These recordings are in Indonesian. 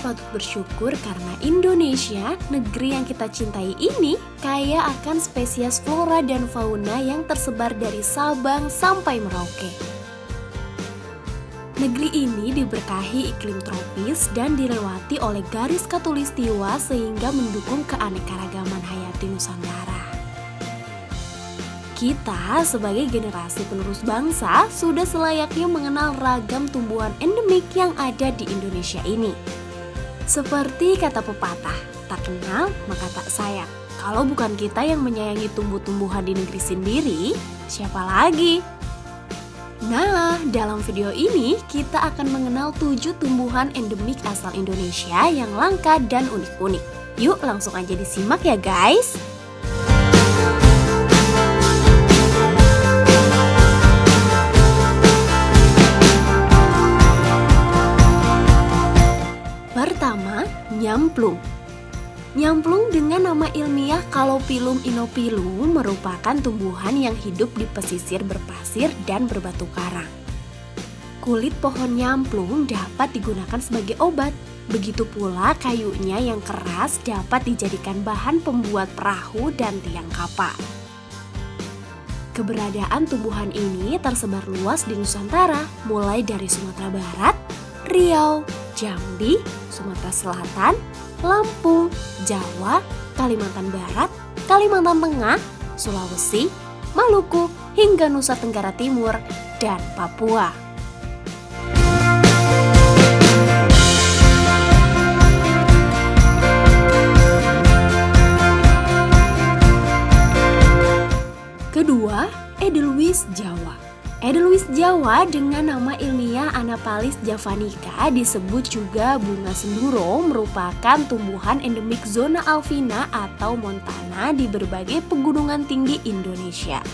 patut bersyukur karena Indonesia, negeri yang kita cintai ini, kaya akan spesies flora dan fauna yang tersebar dari Sabang sampai Merauke. Negeri ini diberkahi iklim tropis dan dilewati oleh garis khatulistiwa sehingga mendukung keanekaragaman hayati Nusantara. Kita sebagai generasi penerus bangsa sudah selayaknya mengenal ragam tumbuhan endemik yang ada di Indonesia ini. Seperti kata pepatah, tak kenal maka tak sayang. Kalau bukan kita yang menyayangi tumbuh-tumbuhan di negeri sendiri, siapa lagi? Nah, dalam video ini kita akan mengenal 7 tumbuhan endemik asal Indonesia yang langka dan unik-unik. Yuk langsung aja disimak ya guys! Pertama, nyamplung. Nyamplung dengan nama ilmiah Calophyllum inophyllum merupakan tumbuhan yang hidup di pesisir berpasir dan berbatu karang. Kulit pohon nyamplung dapat digunakan sebagai obat. Begitu pula kayunya yang keras dapat dijadikan bahan pembuat perahu dan tiang kapal. Keberadaan tumbuhan ini tersebar luas di Nusantara, mulai dari Sumatera Barat, Riau, Jambi, Sumatera Selatan, Lampung, Jawa, Kalimantan Barat, Kalimantan Tengah, Sulawesi, Maluku, hingga Nusa Tenggara Timur, dan Papua. Kedua, Edelweiss Jawa. Edelweiss Jawa dengan nama ilmiah Anaphalis javanica disebut juga bunga senduro merupakan tumbuhan endemik zona alpina atau montana di berbagai pegunungan tinggi Indonesia.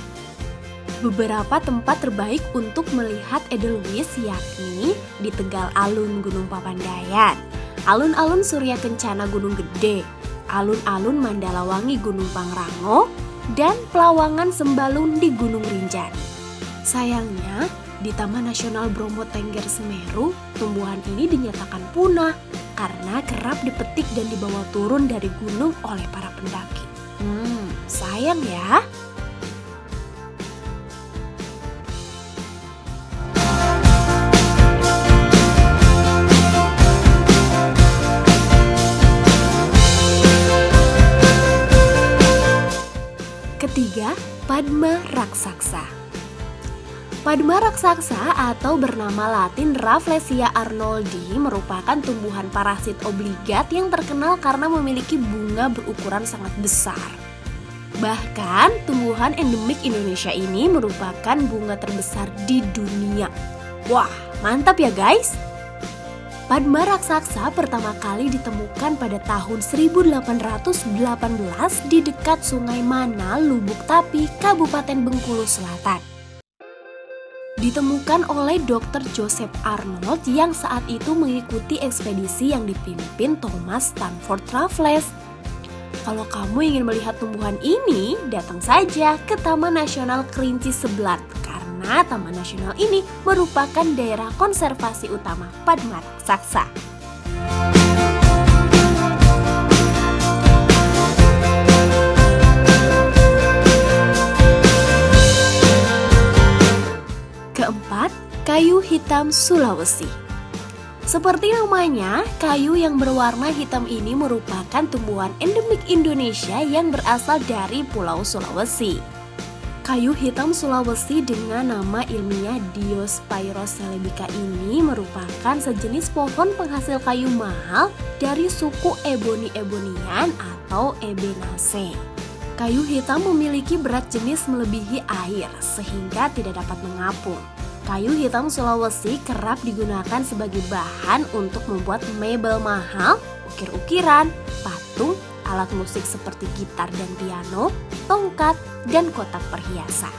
Beberapa tempat terbaik untuk melihat Edelweiss yakni di Tegal Alun Gunung Papandayan, alun-alun Surya Kencana Gunung Gede, alun-alun Mandalawangi Gunung Pangrango, dan Pelawangan Sembalun di Gunung Rinjani. Sayangnya, di Taman Nasional Bromo Tengger Semeru, tumbuhan ini dinyatakan punah karena kerap dipetik dan dibawa turun dari gunung oleh para pendaki. Sayang ya. Ketiga, Padma raksasa. Padma raksasa atau bernama latin Rafflesia arnoldi merupakan tumbuhan parasit obligat yang terkenal karena memiliki bunga berukuran sangat besar. Bahkan, tumbuhan endemik Indonesia ini merupakan bunga terbesar di dunia. Wah, mantap ya guys! Padma raksasa pertama kali ditemukan pada tahun 1818 di dekat Sungai Mana, Lubuk Tapi, Kabupaten Bengkulu Selatan. Ditemukan oleh Dr. Joseph Arnold yang saat itu mengikuti ekspedisi yang dipimpin Thomas Stanford Raffles. Kalau kamu ingin melihat tumbuhan ini, datang saja ke Taman Nasional Kerinci Seblat karena Taman Nasional ini merupakan daerah konservasi utama Padma raksasa. Keempat, kayu hitam Sulawesi. Seperti namanya, kayu yang berwarna hitam ini merupakan tumbuhan endemik Indonesia yang berasal dari Pulau Sulawesi. Kayu hitam Sulawesi dengan nama ilmiah Diospyros celebica ini merupakan sejenis pohon penghasil kayu mahal dari suku Ebony-ebonian atau Ebenaceae. Kayu hitam memiliki berat jenis melebihi air sehingga tidak dapat mengapung. Kayu hitam Sulawesi kerap digunakan sebagai bahan untuk membuat mebel mahal, ukir-ukiran, patung, alat musik seperti gitar dan piano, tongkat, dan kotak perhiasan.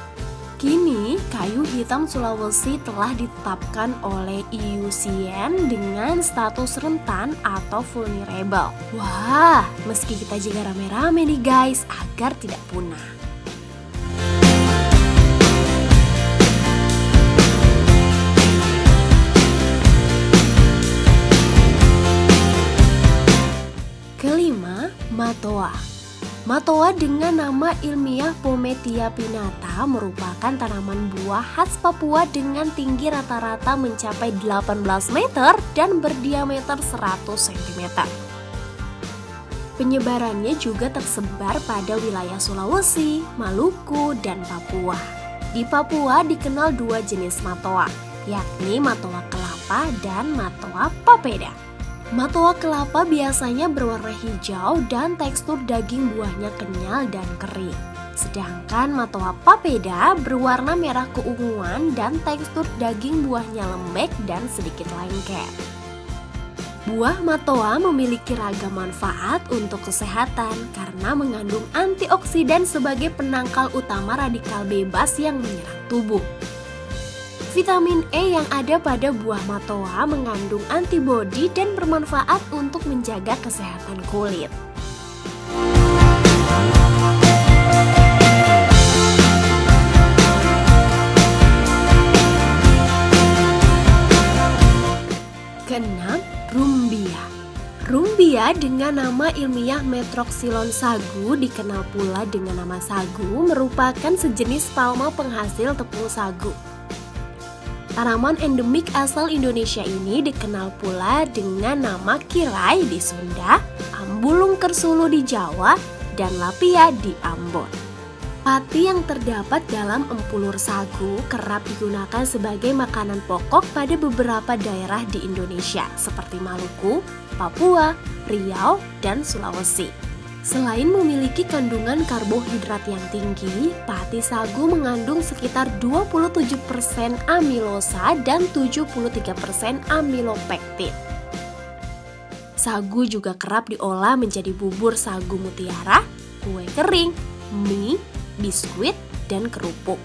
Kini, kayu hitam Sulawesi telah ditetapkan oleh IUCN dengan status rentan atau vulnerable. Wah, meski kita jaga rame-rame nih guys, agar tidak punah. Matoa. Matoa dengan nama ilmiah Pometia pinnata merupakan tanaman buah khas Papua dengan tinggi rata-rata mencapai 18 meter dan berdiameter 100 cm. Penyebarannya juga tersebar pada wilayah Sulawesi, Maluku, dan Papua. Di Papua dikenal dua jenis matoa, yakni matoa kelapa dan matoa papeda. Matoa kelapa biasanya berwarna hijau dan tekstur daging buahnya kenyal dan kering. Sedangkan matoa papeda berwarna merah keunguan dan tekstur daging buahnya lembek dan sedikit lengket. Buah matoa memiliki ragam manfaat untuk kesehatan karena mengandung antioksidan sebagai penangkal utama radikal bebas yang menyerang tubuh. Vitamin E yang ada pada buah matoa mengandung antibodi dan bermanfaat untuk menjaga kesehatan kulit. Keenam, rumbia. Rumbia dengan nama ilmiah Metroxylon sagu, dikenal pula dengan nama sagu, merupakan sejenis palma penghasil tepung sagu. Tanaman endemik asal Indonesia ini dikenal pula dengan nama kirai di Sunda, ambulung kersulu di Jawa, dan lapia di Ambon. Pati yang terdapat dalam empulur sagu kerap digunakan sebagai makanan pokok pada beberapa daerah di Indonesia seperti Maluku, Papua, Riau, dan Sulawesi. Selain memiliki kandungan karbohidrat yang tinggi, pati sagu mengandung sekitar 27% amilosa dan 73% amilopektin. Sagu juga kerap diolah menjadi bubur sagu mutiara, kue kering, mie, biskuit, dan kerupuk.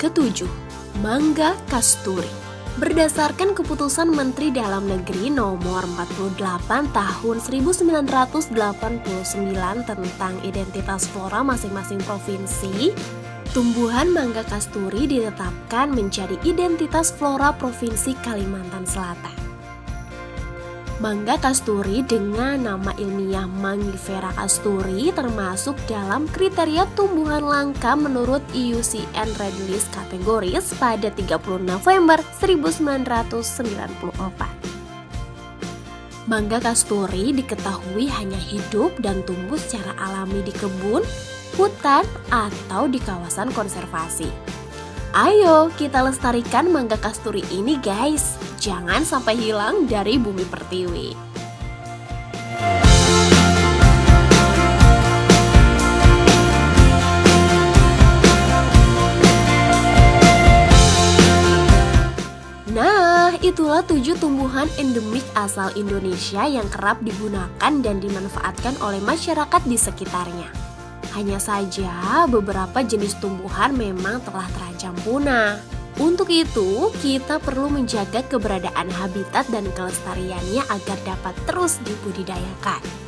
Ketujuh, mangga kasturi. Berdasarkan keputusan Menteri Dalam Negeri nomor 48 tahun 1989 tentang identitas flora masing-masing provinsi, tumbuhan mangga kasturi ditetapkan menjadi identitas flora Provinsi Kalimantan Selatan. Mangga kasturi dengan nama ilmiah Mangifera casturi termasuk dalam kriteria tumbuhan langka menurut IUCN Red List Categories pada 30 November 1994. Mangga kasturi diketahui hanya hidup dan tumbuh secara alami di kebun, hutan, atau di kawasan konservasi. Ayo kita lestarikan mangga kasturi ini guys, jangan sampai hilang dari bumi pertiwi. Nah, itulah 7 tumbuhan endemik asal Indonesia yang kerap digunakan dan dimanfaatkan oleh masyarakat di sekitarnya. Hanya saja beberapa jenis tumbuhan memang telah terancam punah. Untuk itu, kita perlu menjaga keberadaan habitat dan kelestariannya agar dapat terus dibudidayakan.